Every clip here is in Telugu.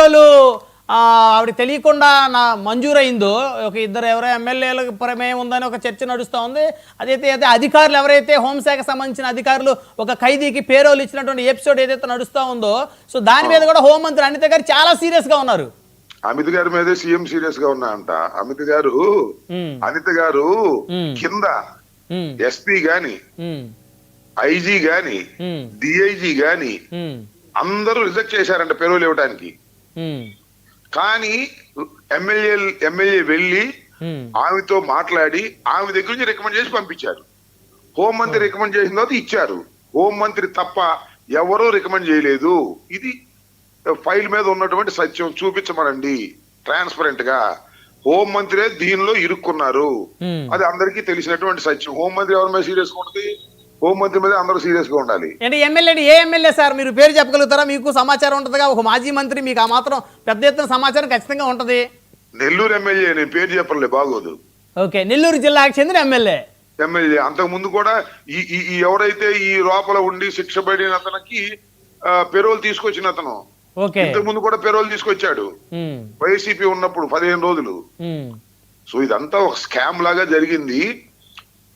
వీడియోలు ఆవిడ తెలియకుండా మంజూరైందో ఒక ఇద్దరు ఎవరో ఎమ్మెల్యేలకు ప్రమేయం ఉందని ఒక చర్చ నడుస్తూ ఉంది. అదైతే అధికారులు ఎవరైతే హోంశాఖ సంబంధించిన అధికారులు ఒక ఖైదీకి పేరోలు ఇచ్చినటువంటి ఎపిసోడ్ ఏదైతే నడుస్తూ ఉందో, సో దాని మీద కూడా హోంమంత్రి అనిత గారు చాలా సీరియస్ గా ఉన్నారు. అమిత్ గారి మీదే సీఎం సీరియస్ గా ఉన్నాయంట. అనిత గారు కింద ఎస్పీ గాని, ఐజీ గాని, డిఐజీ గాని అందరూ రిజెక్ట్ చేశారంట పేరోలు ఇవ్వడానికి. కానీ ఎమ్మెల్యే వెళ్ళి ఆమెతో మాట్లాడి ఆమె దగ్గర నుంచి రికమెండ్ చేసి పంపించారు. హోంమంత్రి రికమెండ్ చేసిన తర్వాత ఇచ్చారు. హోంమంత్రి తప్ప ఎవరూ రికమెండ్ చేయలేదు. ఇది ఫైల్ మీద ఉన్నటువంటి సత్యం. చూపించమనండి ట్రాన్స్పరెంట్ గా. హోంమంత్రే దీనిలో ఇరుక్కున్నారు. అది అందరికీ తెలిసినటువంటి సత్యం. హోంమంత్రి ఎవరి మీద సీరియస్ గా ఉంటుంది? హోంమంత్రి మీద అందరూ సీరియస్ గా ఉండాలి. అంటే ఏ ఎమ్మెల్యే సార్ మీరు పేరు చెప్పగలుగుతారా? మీకు సమాచారం ఉంటుందిగా, ఒక మాజీ మంత్రి, మీకు ఆ మాత్రం పెద్ద ఎత్తున సమాచారం ఖచ్చితంగా ఉంటది. నెల్లూరు ఎమ్మెల్యే, నేను పేరు చెప్పలే బాగోదు. ఓకే, నెల్లూరు జిల్లాకు చెందిన ఎమ్మెల్యే. అంతకు ముందు కూడా ఈ ఎవరైతే ఈ లోపల ఉండి శిక్ష పడిన అతనికి పెరోల్ తీసుకొచ్చిన అతను ఇంతకు ముందు కూడా పెరోల్ తీసుకొచ్చాడు వైసీపీ ఉన్నప్పుడు 15 రోజులు. సో ఇదంతా ఒక స్కామ్ లాగా జరిగింది.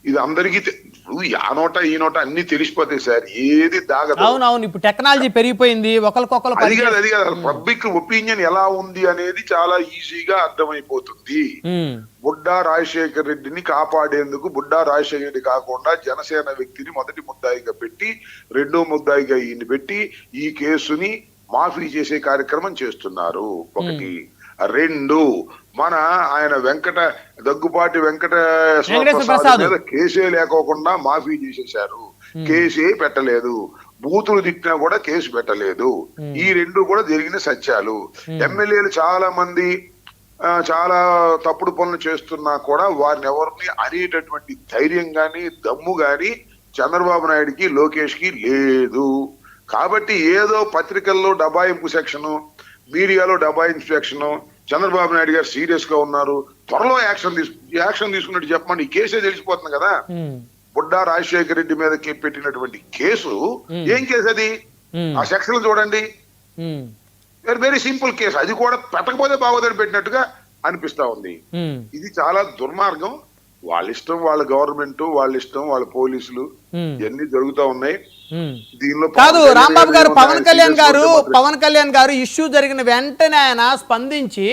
ఇది అందరికీ ఆ నోట ఈ నోట అన్ని తెలిసిపోతాయి సార్, ఏది దాగదు. అవునవును, ఇప్పుడు టెక్నాలజీ పెరిగిపోయింది. అది కాదు పబ్లిక్ ఒపీనియన్ ఎలా ఉంది అనేది చాలా ఈజీగా అర్థమైపోతుంది. బుడ్డా రాజశేఖర్ రెడ్డిని కాపాడేందుకు బుడ్డా రాజశేఖర్ రెడ్డి కాకుండా జనసేన వ్యక్తిని మొదటి ముద్దాయిగా పెట్టి, రెండో ముద్దాయిగా ఈయన పెట్టి ఈ కేసుని మాఫీ చేసే కార్యక్రమం చేస్తున్నారు. ఒకటి. రెండు, మన ఆయన దగ్గుపాటి వెంకటేశ్వర మీద కేసే లేకోకుండా మాఫీ చేసేశారు. కేసే పెట్టలేదు. బూతులు తిట్టినా కూడా కేసు పెట్టలేదు. ఈ రెండు కూడా జరిగిన సత్యాలు. ఎమ్మెల్యేలు చాలా మంది చాలా తప్పుడు పనులు చేస్తున్నా కూడా వారిని ఎవరిని అనేటటువంటి ధైర్యం గాని దమ్ము గాని చంద్రబాబు నాయుడికి, లోకేష్ కి లేదు. కాబట్టి ఏదో పత్రికల్లో డబాయింపు సెక్షను, మీడియాలో డబాయింపు సెక్షను, చంద్రబాబు నాయుడు గారు సీరియస్ గా ఉన్నారు, త్వరలో యాక్షన్ తీసుకున్నట్టు చెప్పమని ఈ కేసే తెలిసిపోతుంది కదా. బుడ్డా రాజశేఖర రెడ్డి మీద పెట్టినటువంటి కేసు ఏం కేసు అది? ఆ సెక్షన్ చూడండి. Very simple case. అది కూడా పెట్టకపోతే బాగోదని పెట్టినట్టుగా అనిపిస్తా ఉంది. ఇది చాలా దుర్మార్గం. వాళ్ళ ఇష్టం, వాళ్ళ గవర్నమెంట్, వాళ్ళ ఇష్టం, వాళ్ళ పోలీసులు, ఇవన్నీ జరుగుతూ ఉన్నాయి. దీనిలో కాదు రాంబాబు గారు, పవన్ కళ్యాణ్ గారు ఇష్యూ జరిగిన వెంటనే ఆయన స్పందించి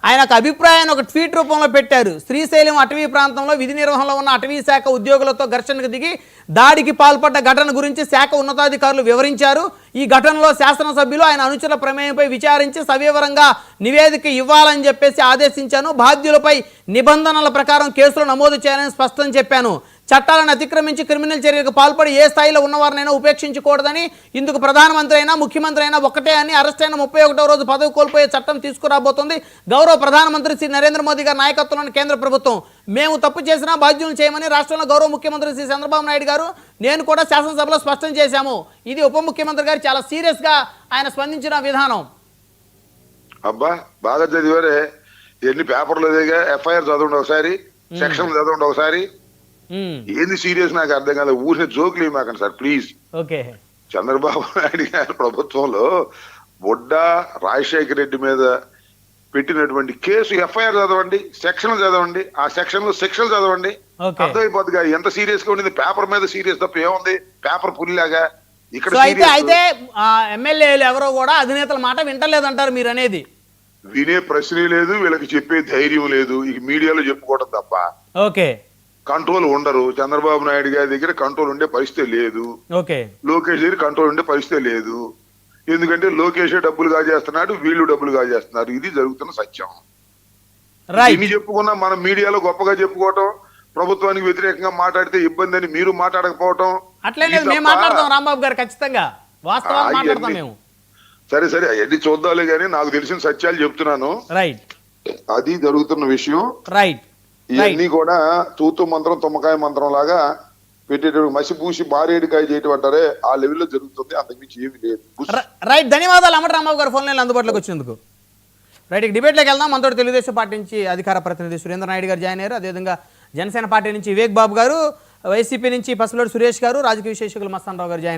ఆయనకు అభిప్రాయాన్ని ఒక ట్వీట్ రూపంలో పెట్టారు. శ్రీశైలం అటవీ ప్రాంతంలో విధి నిర్వహణలో ఉన్న అటవీ శాఖ ఉద్యోగులతో ఘర్షణకు దిగి దాడికి పాల్పడ్డ ఘటన గురించి శాఖ ఉన్నతాధికారులు వివరించారు. ఈ ఘటనలో శాసనసభ్యులు ఆయన అనుచరుల ప్రమేయంపై విచారించి సవివరంగా నివేదిక ఇవ్వాలని చెప్పేసి ఆదేశించాను. బాధ్యులపై నిబంధనల ప్రకారం కేసులు నమోదు చేయాలని స్పష్టం చెప్పాను. చట్టాలను అతిక్రమించి క్రిమినల్ చర్యలకు పాల్పడి ఏ స్థాయిలో ఉన్నవారినైనా ఉపేక్షించకూడదని, ఇందుకు ప్రధానమంత్రి అయినా ముఖ్యమంత్రి అయినా ఒకటే అని, అరెస్ట్ అయిన 31వ రోజు పదవి కోల్పోయే చట్టం తీసుకురాబోతోంది గౌరవ ప్రధానమంత్రి శ్రీ నరేంద్ర మోదీ గారి నాయకత్వంలోని కేంద్ర ప్రభుత్వం. మేము తప్పు చేసినా బాధ్యులను చేయమని రాష్ట్రంలో గౌరవ ముఖ్యమంత్రి శ్రీ చంద్రబాబు నాయుడు గారు, నేను కూడా శాసనసభలో స్పష్టం చేశాము. ఇది ఉప ముఖ్యమంత్రి గారు చాలా సీరియస్ గా ఆయన స్పందించిన విధానం. అబ్బా బాగా చదివారే. ఎన్ని పేపర్లు ఎఫ్ఐఆర్ చదవండి ఒకసారి, సెక్షన్ చదవండి ఒకసారి. ఏంది సీరియస్ నాకు అర్థం కాదు. ఊరిని జోకులు మాకండి సార్ ప్లీజ్. చంద్రబాబు నాయుడు గారి ప్రభుత్వంలో బుడ్డా రాజశేఖర రెడ్డి మీద పెట్టినటువంటి కేసు ఎఫ్ఐఆర్ చదవండి, సెక్షన్ చదవండి, ఆ సెక్షన్ లో శిక్షలు చదవండి, అర్థమైపోద్ది ఎంత సీరియస్ గా ఉండేది. పేపర్ మీద సీరియస్ తప్ప ఏముంది, పేపర్ పుల్లిలాగా. ఇక్కడ అయితే ఎమ్మెల్యేలు ఎవరో కూడా అధినేతల మాట వింటలేదంటారు మీరు అనేది? వినే ప్రశ్నే లేదు, వీళ్ళకి చెప్పే ధైర్యం లేదు. ఇక మీడియాలో చెప్పుకోవడం తప్ప కంట్రోల్ ఉండరు. చంద్రబాబు నాయుడు గారి దగ్గర కంట్రోల్ ఉండే పరిస్థితి లేదు, లోకేష్ దగ్గర కంట్రోల్ ఉండే పరిస్థితి లేదు. ఎందుకంటే లోకేష్ డబ్బులు కాజేస్తున్నాడు, వీళ్ళు డబ్బులు కాజేస్తున్నారు. ఇది జరుగుతున్న సత్యం. ఇన్ని చెప్పుకున్నా మనం మీడియాలో గొప్పగా చెప్పుకోవటం, ప్రభుత్వానికి వ్యతిరేకంగా మాట్లాడితే ఇబ్బంది అని మీరు మాట్లాడకపోవటం. సరే సరే అవన్నీ చూద్దాలే గానీ నాకు తెలిసిన సత్యాలు చెప్తున్నాను. అది జరుగుతున్న విషయం. ఇవన్నీ కూడా తూతు మంత్రం తుమ్మకాయ మంత్రం లాగా పెట్టేటప్పుడు మసిపూసి బారేడికాయ చేయటం అంటారే, ఆ లెవెల్లో జరుగుతుంది. అంతకుమించి ఏమి లేదు. రైట్, ధన్యవాదాలు అమర్ రాంబాబు గారు ఫోన్ లైన్ అందుబాటులోకి వచ్చినందుకు. రైట్, డిబేట్లోకి వెళ్దాం. మనతో తెలుగుదేశం పార్టీ నుంచి అధికార ప్రతినిధి సురేంద్ర నాయుడు గారు జాయిన్ అయ్యారు. అదేవిధంగా జనసేన పార్టీ నుంచి వివేక్ బాబు గారు, వైసీపీ నుంచి పసులూరు సురేష్ గారు, రాజకీయ విశ్లేషకులు మస్తాన్ రావు గారు జాయిన్